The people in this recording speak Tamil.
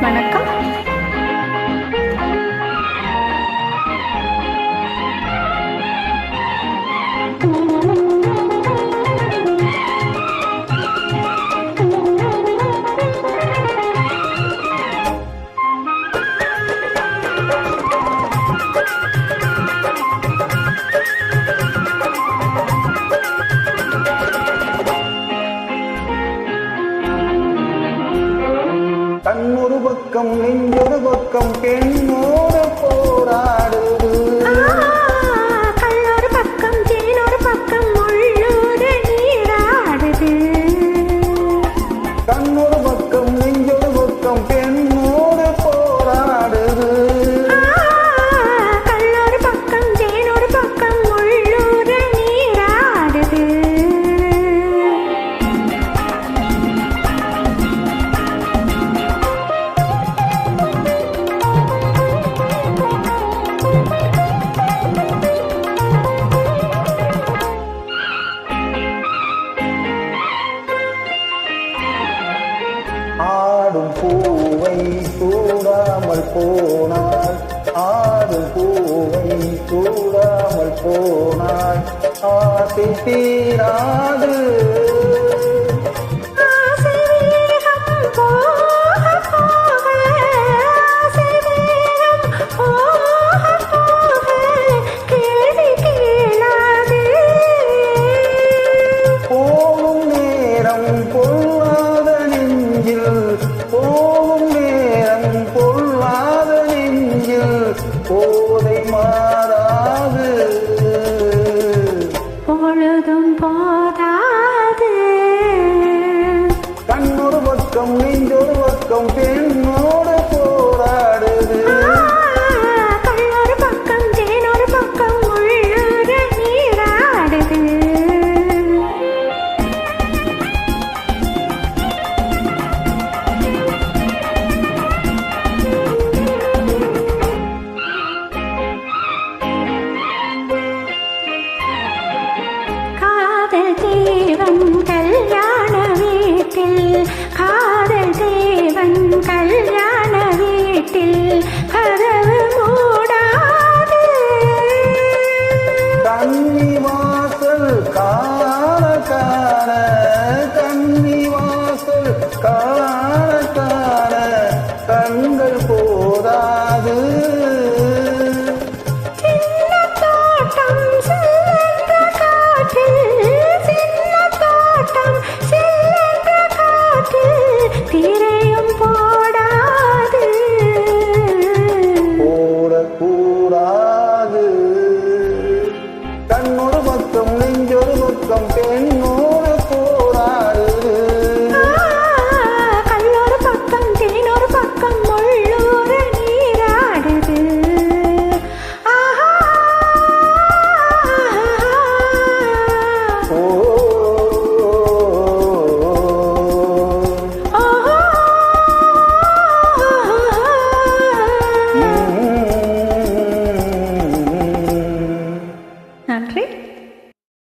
வணக்கம். கண்ணொரு பக்கம் நெஞ்சொரு பக்கம் பெண்ணோடு போராடுது. கண்ணொரு பக்கம் தேனொரு பக்கம் உள்ளூர நீராடுது. கண்ணொரு பக்கம் நெஞ்சொரு பக்கம் பெண்ணோடு போராடுது. கண்ணொரு பக்கம் தேனொரு பக்கம் உள்ளூர நீராடுது. ஆடும் பூவை சூடாமல் போனாள், ஆடும் பூவை சூடாமல் போனாள், ஆசை தீராது. போகும் நேரம் பொல்லாத நெஞ்சில், போகும் நேரம் பொல்லாத நெஞ்சில் போதை மாறாது. பொழுதும் போதாது. கண்ணொரு பக்கம் நெஞ்சொரு பக்கம்